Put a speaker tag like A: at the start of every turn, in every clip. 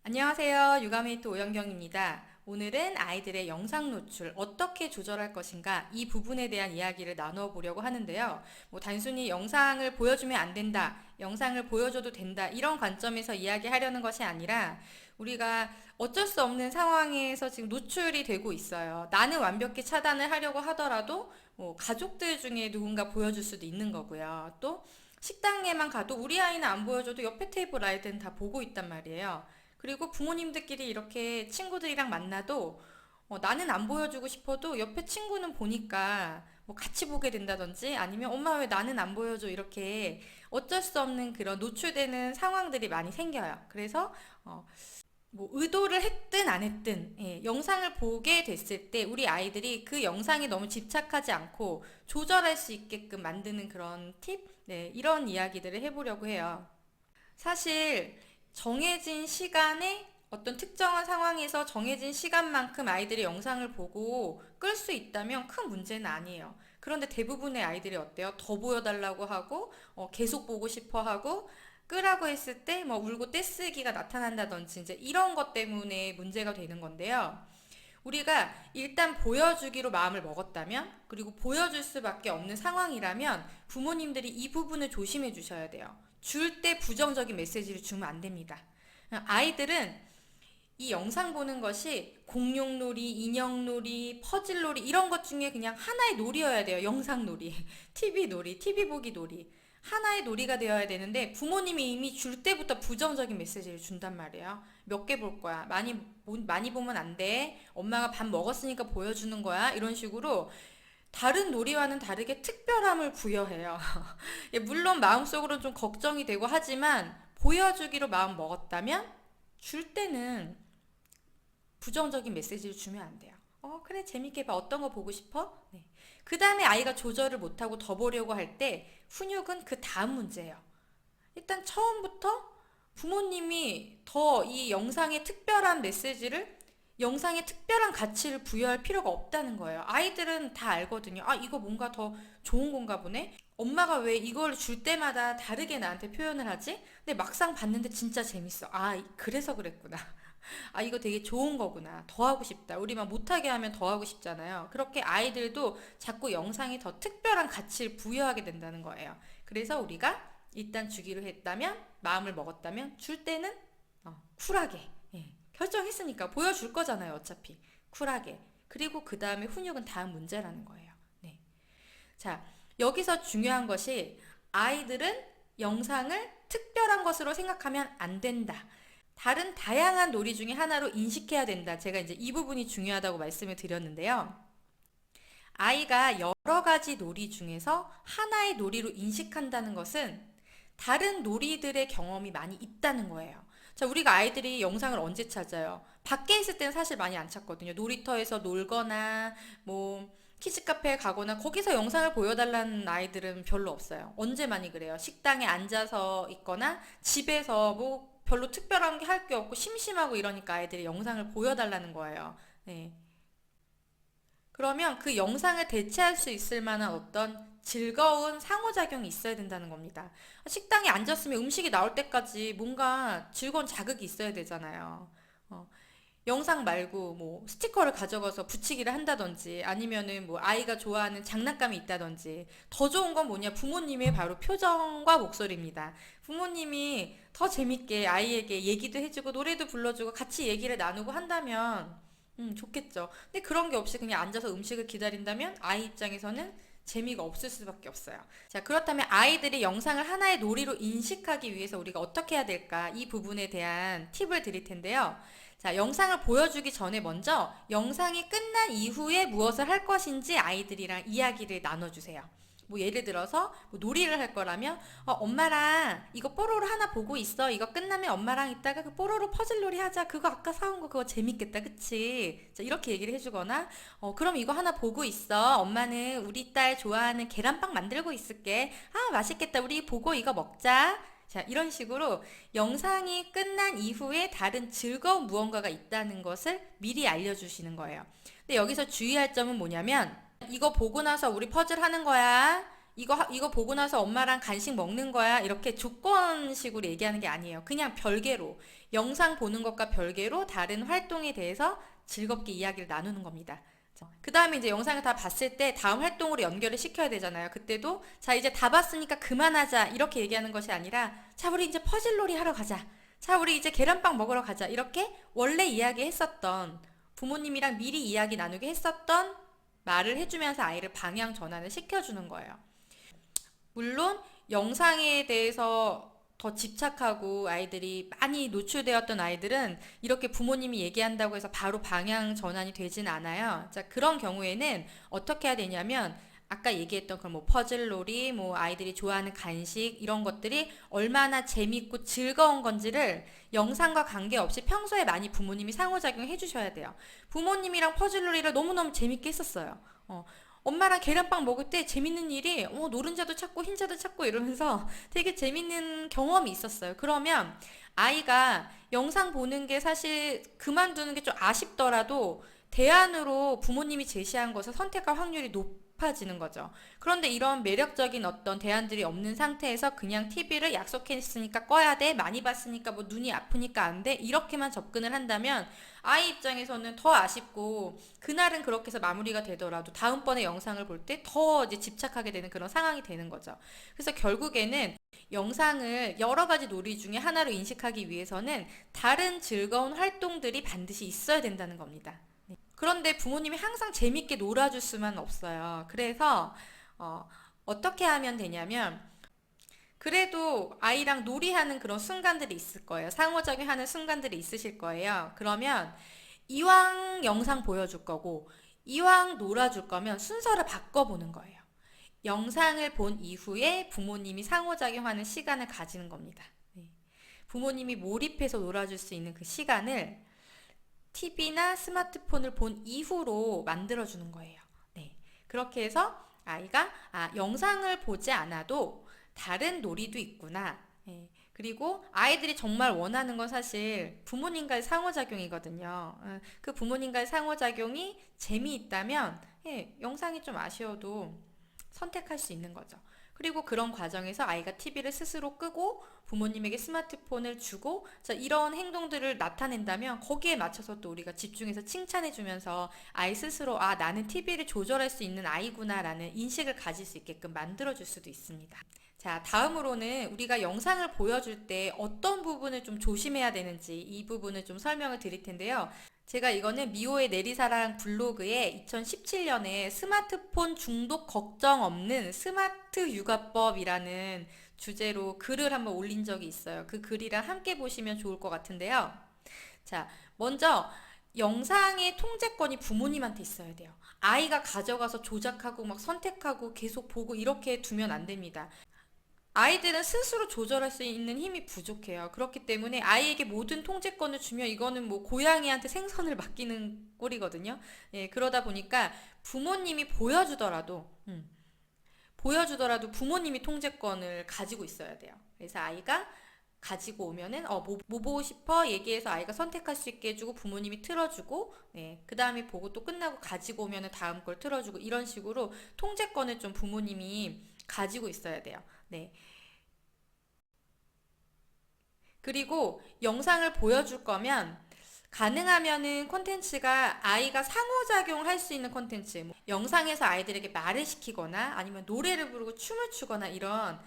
A: 안녕하세요. 육아메이트 오영경입니다. 오늘은 아이들의 영상 노출 어떻게 조절할 것인가 이 부분에 대한 이야기를 나누어 보려고 하는데요. 단순히 영상을 보여주면 안 된다, 영상을 보여줘도 된다 이런 관점에서 이야기하려는 것이 아니라 우리가 어쩔 수 없는 상황에서 지금 노출이 되고 있어요. 나는 완벽히 차단을 하려고 하더라도 가족들 중에 누군가 보여줄 수도 있는 거고요. 또 식당에만 가도 우리 아이는 안 보여줘도 옆에 테이블 아이들은 다 보고 있단 말이에요. 그리고 부모님들끼리 이렇게 친구들이랑 만나도 나는 안 보여주고 싶어도 옆에 친구는 보니까 같이 보게 된다든지 아니면 엄마 왜 나는 안 보여줘 이렇게 어쩔 수 없는 그런 노출되는 상황들이 많이 생겨요. 그래서 의도를 했든 안 했든 영상을 보게 됐을 때 우리 아이들이 그 영상에 너무 집착하지 않고 조절할 수 있게끔 만드는 그런 팁, 이런 이야기들을 해보려고 해요. 사실 정해진 시간에 어떤 특정한 상황에서 정해진 시간만큼 아이들이 영상을 보고 끌 수 있다면 큰 문제는 아니에요. 그런데 대부분의 아이들이 어때요? 더 보여달라고 하고 계속 보고 싶어 하고 끄라고 했을 때 울고 떼쓰기가 나타난다든지 이제 이런 것 때문에 문제가 되는 건데요. 우리가 일단 보여주기로 마음을 먹었다면 그리고 보여줄 수밖에 없는 상황이라면 부모님들이 이 부분을 조심해 주셔야 돼요. 줄 때 부정적인 메시지를 주면 안 됩니다. 아이들은 이 영상 보는 것이 공룡놀이, 인형놀이, 퍼즐놀이 이런 것 중에 그냥 하나의 놀이여야 돼요. 영상놀이, TV놀이, TV 보기 놀이. 하나의 놀이가 되어야 되는데 부모님이 이미 줄 때부터 부정적인 메시지를 준단 말이에요. 몇 개 볼 거야. 많이 보면 안 돼. 엄마가 밥 먹었으니까 보여주는 거야. 이런 식으로 다른 놀이와는 다르게 특별함을 부여해요. 물론 마음속으로 좀 걱정이 되고 하지만 보여주기로 마음 먹었다면 줄 때는 부정적인 메시지를 주면 안 돼요. 그래, 재밌게 봐. 어떤 거 보고 싶어? 네. 그 다음에 아이가 조절을 못하고 더 보려고 할 때 훈육은 그 다음 문제예요. 일단 처음부터 부모님이 더 이 영상의 특별한 메시지를 영상에 특별한 가치를 부여할 필요가 없다는 거예요. 아이들은 다 알거든요. 아, 이거 뭔가 더 좋은 건가 보네? 엄마가 왜 이걸 줄 때마다 다르게 나한테 표현을 하지? 근데 막상 봤는데 진짜 재밌어. 아, 그래서 그랬구나. 아, 이거 되게 좋은 거구나. 더 하고 싶다. 우리만 못하게 하면 더 하고 싶잖아요. 그렇게 아이들도 자꾸 영상에 더 특별한 가치를 부여하게 된다는 거예요. 그래서 우리가 일단 주기로 했다면, 마음을 먹었다면, 줄 때는 쿨하게. 결정했으니까 보여줄 거잖아요, 어차피. 쿨하게. 그리고 그 다음에 훈육은 다음 문제라는 거예요. 네. 자, 여기서 중요한 것이 아이들은 영상을 특별한 것으로 생각하면 안 된다. 다른 다양한 놀이 중에 하나로 인식해야 된다. 제가 이제 이 부분이 중요하다고 말씀을 드렸는데요. 아이가 여러 가지 놀이 중에서 하나의 놀이로 인식한다는 것은 다른 놀이들의 경험이 많이 있다는 거예요. 자, 우리가 아이들이 영상을 언제 찾아요? 밖에 있을 때는 사실 많이 안 찾거든요. 놀이터에서 놀거나, 키즈카페에 가거나, 거기서 영상을 보여달라는 아이들은 별로 없어요. 언제 많이 그래요? 식당에 앉아서 있거나, 집에서 별로 특별한 게 할 게 없고, 심심하고 이러니까 아이들이 영상을 보여달라는 거예요. 네. 그러면 그 영상을 대체할 수 있을 만한 어떤 즐거운 상호작용이 있어야 된다는 겁니다. 식당에 앉았으면 음식이 나올 때까지 뭔가 즐거운 자극이 있어야 되잖아요. 어, 영상 말고 스티커를 가져가서 붙이기를 한다든지 아니면은 아이가 좋아하는 장난감이 있다든지 더 좋은 건 뭐냐? 부모님의 바로 표정과 목소리입니다. 부모님이 더 재밌게 아이에게 얘기도 해주고 노래도 불러주고 같이 얘기를 나누고 한다면 좋겠죠. 근데 그런 게 없이 그냥 앉아서 음식을 기다린다면 아이 입장에서는 재미가 없을 수밖에 없어요. 자, 그렇다면 아이들이 영상을 하나의 놀이로 인식하기 위해서 우리가 어떻게 해야 될까? 이 부분에 대한 팁을 드릴 텐데요. 자, 영상을 보여주기 전에 먼저 영상이 끝난 이후에 무엇을 할 것인지 아이들이랑 이야기를 나눠주세요. 예를 들어서 놀이를 할 거라면 엄마랑 이거 뽀로로 하나 보고 있어. 이거 끝나면 엄마랑 이따가 그 뽀로로 퍼즐 놀이 하자. 그거 아까 사온 거 그거 재밌겠다. 그치? 자, 이렇게 얘기를 해주거나 그럼 이거 하나 보고 있어. 엄마는 우리 딸 좋아하는 계란빵 만들고 있을게. 아, 맛있겠다. 우리 보고 이거 먹자. 자, 이런 식으로 영상이 끝난 이후에 다른 즐거운 무언가가 있다는 것을 미리 알려주시는 거예요. 근데 여기서 주의할 점은 뭐냐면 이거 보고 나서 우리 퍼즐 하는 거야. 이거 보고 나서 엄마랑 간식 먹는 거야. 이렇게 조건식으로 얘기하는 게 아니에요. 그냥 별개로, 영상 보는 것과 별개로 다른 활동에 대해서 즐겁게 이야기를 나누는 겁니다. 그 다음에 이제 영상을 다 봤을 때 다음 활동으로 연결을 시켜야 되잖아요. 그때도 자, 이제 다 봤으니까 그만하자 이렇게 얘기하는 것이 아니라 자, 우리 이제 퍼즐놀이 하러 가자. 자, 우리 이제 계란빵 먹으러 가자. 이렇게 원래 이야기했었던, 부모님이랑 미리 이야기 나누게 했었던 말을 해주면서 아이를 방향 전환을 시켜주는 거예요. 물론 영상에 대해서 더 집착하고 아이들이 많이 노출되었던 아이들은 이렇게 부모님이 얘기한다고 해서 바로 방향 전환이 되진 않아요. 자, 그런 경우에는 어떻게 해야 되냐면 아까 얘기했던 그런 뭐 퍼즐놀이, 뭐 아이들이 좋아하는 간식 이런 것들이 얼마나 재밌고 즐거운 건지를 영상과 관계없이 평소에 많이 부모님이 상호작용해 주셔야 돼요. 부모님이랑 퍼즐놀이를 너무너무 재밌게 했었어요. 엄마랑 계란빵 먹을 때 재밌는 일이 노른자도 찾고 흰자도 찾고 이러면서 되게 재밌는 경험이 있었어요. 그러면 아이가 영상 보는 게 사실 그만두는 게 좀 아쉽더라도 대안으로 부모님이 제시한 것을 선택할 확률이 높아지는 거죠. 그런데 이런 매력적인 어떤 대안들이 없는 상태에서 그냥 TV를 약속했으니까 꺼야 돼, 많이 봤으니까 뭐 눈이 아프니까 안 돼, 이렇게만 접근을 한다면 아이 입장에서는 더 아쉽고 그날은 그렇게 해서 마무리가 되더라도 다음번에 영상을 볼 때 더 이제 집착하게 되는 그런 상황이 되는 거죠. 그래서 결국에는 영상을 여러 가지 놀이 중에 하나로 인식하기 위해서는 다른 즐거운 활동들이 반드시 있어야 된다는 겁니다. 그런데 부모님이 항상 재밌게 놀아줄 수만 없어요. 그래서 어떻게 하면 되냐면 그래도 아이랑 놀이하는 그런 순간들이 있을 거예요. 상호작용하는 순간들이 있으실 거예요. 그러면 이왕 영상 보여줄 거고 이왕 놀아줄 거면 순서를 바꿔보는 거예요. 영상을 본 이후에 부모님이 상호작용하는 시간을 가지는 겁니다. 네. 부모님이 몰입해서 놀아줄 수 있는 그 시간을 TV나 스마트폰을 본 이후로 만들어주는 거예요. 네. 그렇게 해서 아이가 영상을 보지 않아도 다른 놀이도 있구나. 예. 그리고 아이들이 정말 원하는 건 사실 부모님과의 상호작용이거든요. 그 부모님과의 상호작용이 재미있다면 영상이 좀 아쉬워도 선택할 수 있는 거죠. 그리고 그런 과정에서 아이가 TV를 스스로 끄고 부모님에게 스마트폰을 주고 자, 이런 행동들을 나타낸다면 거기에 맞춰서 또 우리가 집중해서 칭찬해주면서 아이 스스로 나는 TV를 조절할 수 있는 아이구나 라는 인식을 가질 수 있게끔 만들어줄 수도 있습니다. 자, 다음으로는 우리가 영상을 보여줄 때 어떤 부분을 좀 조심해야 되는지 이 부분을 좀 설명을 드릴 텐데요. 제가 이거는 미호의 내리사랑 블로그에 2017년에 스마트폰 중독 걱정 없는 스마트 육아법이라는 주제로 글을 한번 올린 적이 있어요. 그 글이랑 함께 보시면 좋을 것 같은데요. 자, 먼저 영상의 통제권이 부모님한테 있어야 돼요. 아이가 가져가서 조작하고 막 선택하고 계속 보고 이렇게 두면 안 됩니다. 아이들은 스스로 조절할 수 있는 힘이 부족해요. 그렇기 때문에 아이에게 모든 통제권을 주면 이거는 뭐 고양이한테 생선을 맡기는 꼴이거든요. 예, 그러다 보니까 부모님이 보여주더라도 부모님이 통제권을 가지고 있어야 돼요. 그래서 아이가 가지고 오면은 뭐 보고 싶어 얘기해서 아이가 선택할 수 있게 해주고 부모님이 틀어주고 그 다음에 보고 또 끝나고 가지고 오면은 다음 걸 틀어주고 이런 식으로 통제권을 좀 부모님이 가지고 있어야 돼요. 네. 그리고 영상을 보여줄 거면 가능하면은 콘텐츠가 아이가 상호작용할 수 있는 콘텐츠, 뭐 영상에서 아이들에게 말을 시키거나 아니면 노래를 부르고 춤을 추거나 이런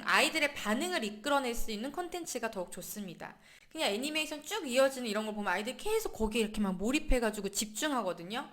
A: 아이들의 반응을 이끌어낼 수 있는 콘텐츠가 더욱 좋습니다. 그냥 애니메이션 쭉 이어지는 이런 걸 보면 아이들이 계속 거기에 이렇게 막 몰입해가지고 집중하거든요.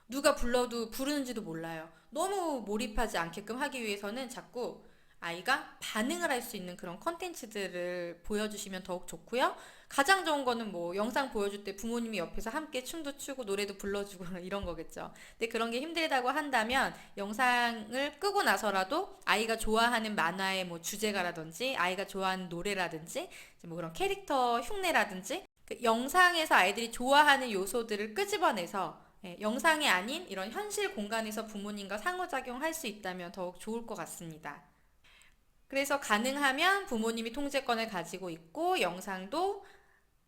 A: 누가 불러도 부르는지도 몰라요. 너무 몰입하지 않게끔 하기 위해서는 자꾸 아이가 반응을 할 수 있는 그런 컨텐츠들을 보여주시면 더욱 좋고요. 가장 좋은 거는 뭐 영상 보여줄 때 부모님이 옆에서 함께 춤도 추고 노래도 불러주고 이런 거겠죠. 근데 그런 게 힘들다고 한다면 영상을 끄고 나서라도 아이가 좋아하는 만화의 뭐 주제가라든지 아이가 좋아하는 노래라든지 뭐 그런 캐릭터 흉내라든지 그 영상에서 아이들이 좋아하는 요소들을 끄집어내서 영상이 아닌 이런 현실 공간에서 부모님과 상호작용할 수 있다면 더욱 좋을 것 같습니다. 그래서 가능하면 부모님이 통제권을 가지고 있고 영상도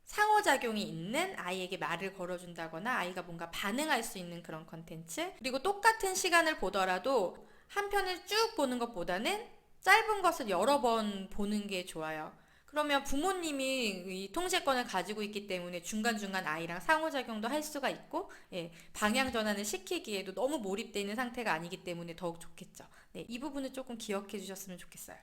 A: 상호작용이 있는 아이에게 말을 걸어준다거나 아이가 뭔가 반응할 수 있는 그런 컨텐츠 그리고 똑같은 시간을 보더라도 한 편을 쭉 보는 것보다는 짧은 것을 여러 번 보는 게 좋아요. 그러면 부모님이 이 통제권을 가지고 있기 때문에 중간중간 아이랑 상호작용도 할 수가 있고, 예, 방향 전환을 시키기에도 너무 몰입되어 있는 상태가 아니기 때문에 더욱 좋겠죠. 네, 이 부분을 조금 기억해 주셨으면 좋겠어요.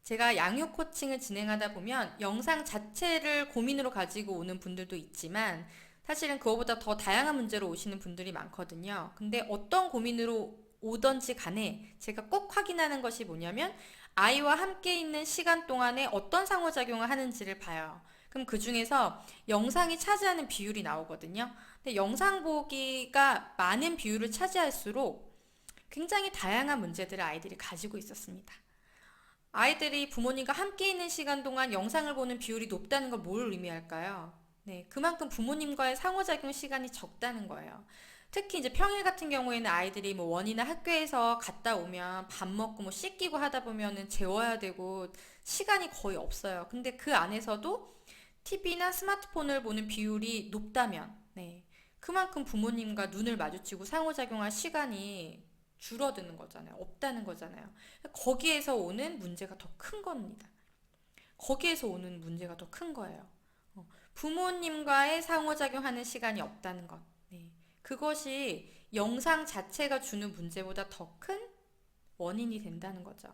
A: 제가 양육 코칭을 진행하다 보면 영상 자체를 고민으로 가지고 오는 분들도 있지만 사실은 그거보다 더 다양한 문제로 오시는 분들이 많거든요. 근데 어떤 고민으로 오던지 간에 제가 꼭 확인하는 것이 뭐냐면 아이와 함께 있는 시간 동안에 어떤 상호작용을 하는지를 봐요. 그럼 그 중에서 영상이 차지하는 비율이 나오거든요. 근데 영상 보기가 많은 비율을 차지할수록 굉장히 다양한 문제들을 아이들이 가지고 있었습니다. 아이들이 부모님과 함께 있는 시간 동안 영상을 보는 비율이 높다는 걸 뭘 의미할까요? 네, 그만큼 부모님과의 상호작용 시간이 적다는 거예요. 특히 이제 평일 같은 경우에는 아이들이 뭐 원이나 학교에서 갔다 오면 밥 먹고 뭐 씻기고 하다 보면은 재워야 되고 시간이 거의 없어요. 근데 그 안에서도 TV나 스마트폰을 보는 비율이 높다면, 네, 그만큼 부모님과 눈을 마주치고 상호작용할 시간이 줄어드는 거잖아요. 없다는 거잖아요. 거기에서 오는 문제가 더 큰 겁니다. 거기에서 오는 문제가 더 큰 거예요. 부모님과의 상호작용하는 시간이 없다는 것. 네. 그것이 영상 자체가 주는 문제보다 더 큰 원인이 된다는 거죠.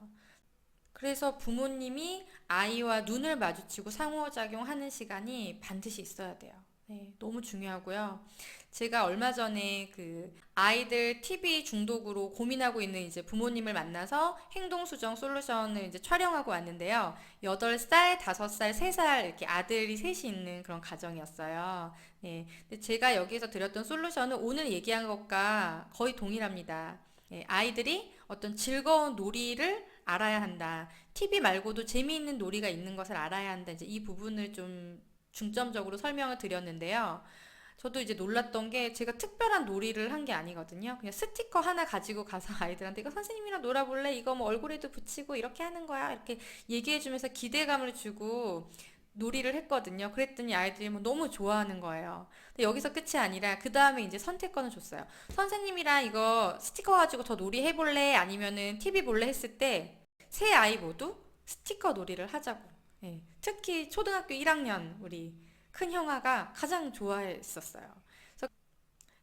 A: 그래서 부모님이 아이와 눈을 마주치고 상호작용하는 시간이 반드시 있어야 돼요. 네, 너무 중요하고요. 제가 얼마 전에 그 아이들 TV 중독으로 고민하고 있는 이제 부모님을 만나서 행동수정 솔루션을 이제 촬영하고 왔는데요. 8살, 5살, 3살 이렇게 아들이 셋이 있는 그런 가정이었어요. 네, 근데 제가 여기에서 드렸던 솔루션은 오늘 얘기한 것과 거의 동일합니다. 네, 아이들이 어떤 즐거운 놀이를 알아야 한다. TV 말고도 재미있는 놀이가 있는 것을 알아야 한다. 이제 이 부분을 좀 중점적으로 설명을 드렸는데요. 저도 이제 놀랐던 게 제가 특별한 놀이를 한 게 아니거든요. 그냥 스티커 하나 가지고 가서 아이들한테 이거 선생님이랑 놀아볼래? 이거 뭐 얼굴에도 붙이고 이렇게 하는 거야. 이렇게 얘기해주면서 기대감을 주고 놀이를 했거든요. 그랬더니 아이들이 뭐 너무 좋아하는 거예요. 근데 여기서 끝이 아니라 그 다음에 이제 선택권을 줬어요. 선생님이랑 이거 스티커 가지고 더 놀이 해볼래? 아니면은 TV 볼래? 했을 때 세 아이 모두 스티커 놀이를 하자고. 예, 특히 초등학교 1학년 우리 큰 형아가 가장 좋아했었어요. 그래서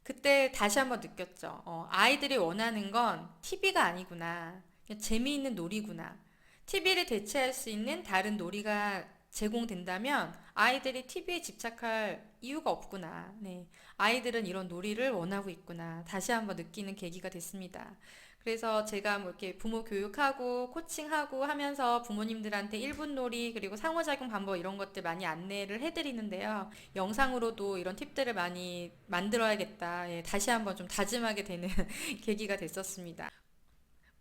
A: 그때 다시 한번 느꼈죠. 아이들이 원하는 건 TV가 아니구나. 그냥 재미있는 놀이구나. TV를 대체할 수 있는 다른 놀이가 제공된다면 아이들이 TV에 집착할 이유가 없구나. 네. 아이들은 이런 놀이를 원하고 있구나. 다시 한번 느끼는 계기가 됐습니다. 그래서 제가 뭐 이렇게 부모 교육하고 코칭하고 하면서 부모님들한테 1분 놀이 그리고 상호작용 방법 이런 것들 많이 안내를 해드리는데요. 영상으로도 이런 팁들을 많이 만들어야겠다. 예, 다시 한번 좀 다짐하게 되는 계기가 됐었습니다.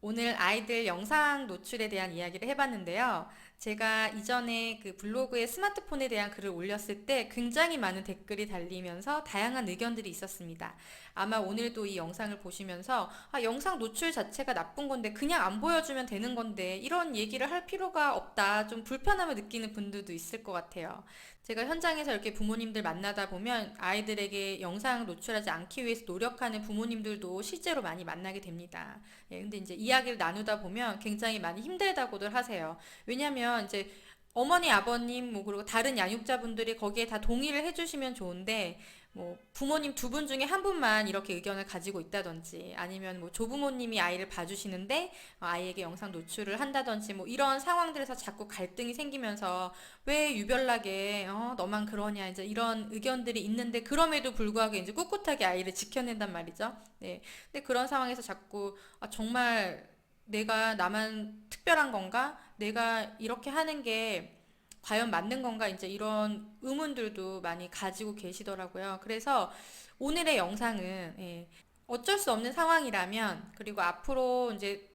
A: 오늘 아이들 영상 노출에 대한 이야기를 해봤는데요. 제가 이전에 그 블로그에 스마트폰에 대한 글을 올렸을 때 굉장히 많은 댓글이 달리면서 다양한 의견들이 있었습니다. 아마 오늘도 이 영상을 보시면서 영상 노출 자체가 나쁜 건데 그냥 안 보여주면 되는 건데 이런 얘기를 할 필요가 없다. 좀 불편함을 느끼는 분들도 있을 것 같아요. 제가 현장에서 이렇게 부모님들 만나다 보면 아이들에게 영상 노출하지 않기 위해서 노력하는 부모님들도 실제로 많이 만나게 됩니다. 예, 근데 이제 이야기를 나누다 보면 굉장히 많이 힘들다고들 하세요. 왜냐면 이제 어머니, 아버님, 뭐, 그리고 다른 양육자분들이 거기에 다 동의를 해주시면 좋은데, 뭐, 부모님 두 분 중에 한 분만 이렇게 의견을 가지고 있다든지, 아니면 뭐, 조부모님이 아이를 봐주시는데, 아이에게 영상 노출을 한다든지, 뭐, 이런 상황들에서 자꾸 갈등이 생기면서, 왜 유별나게, 너만 그러냐, 이제 이런 의견들이 있는데, 그럼에도 불구하고 이제 꿋꿋하게 아이를 지켜낸단 말이죠. 네. 근데 그런 상황에서 자꾸, 정말 내가 나만 특별한 건가? 내가 이렇게 하는 게 과연 맞는 건가? 이제 이런 의문들도 많이 가지고 계시더라고요. 그래서 오늘의 영상은 어쩔 수 없는 상황이라면 그리고 앞으로 이제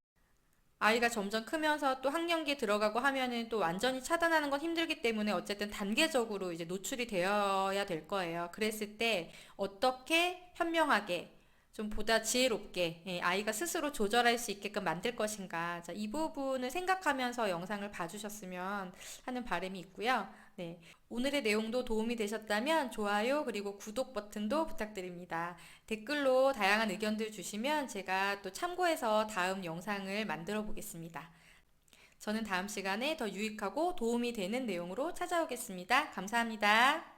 A: 아이가 점점 크면서 또 학년기에 들어가고 하면은 또 완전히 차단하는 건 힘들기 때문에 어쨌든 단계적으로 이제 노출이 되어야 될 거예요. 그랬을 때 어떻게 현명하게 좀 보다 지혜롭게 아이가 스스로 조절할 수 있게끔 만들 것인가. 자, 이 부분을 생각하면서 영상을 봐주셨으면 하는 바람이 있고요. 네, 네. 오늘의 내용도 도움이 되셨다면 좋아요 그리고 구독 버튼도 부탁드립니다. 댓글로 다양한 의견들 주시면 제가 또 참고해서 다음 영상을 만들어 보겠습니다. 저는 다음 시간에 더 유익하고 도움이 되는 내용으로 찾아오겠습니다. 감사합니다.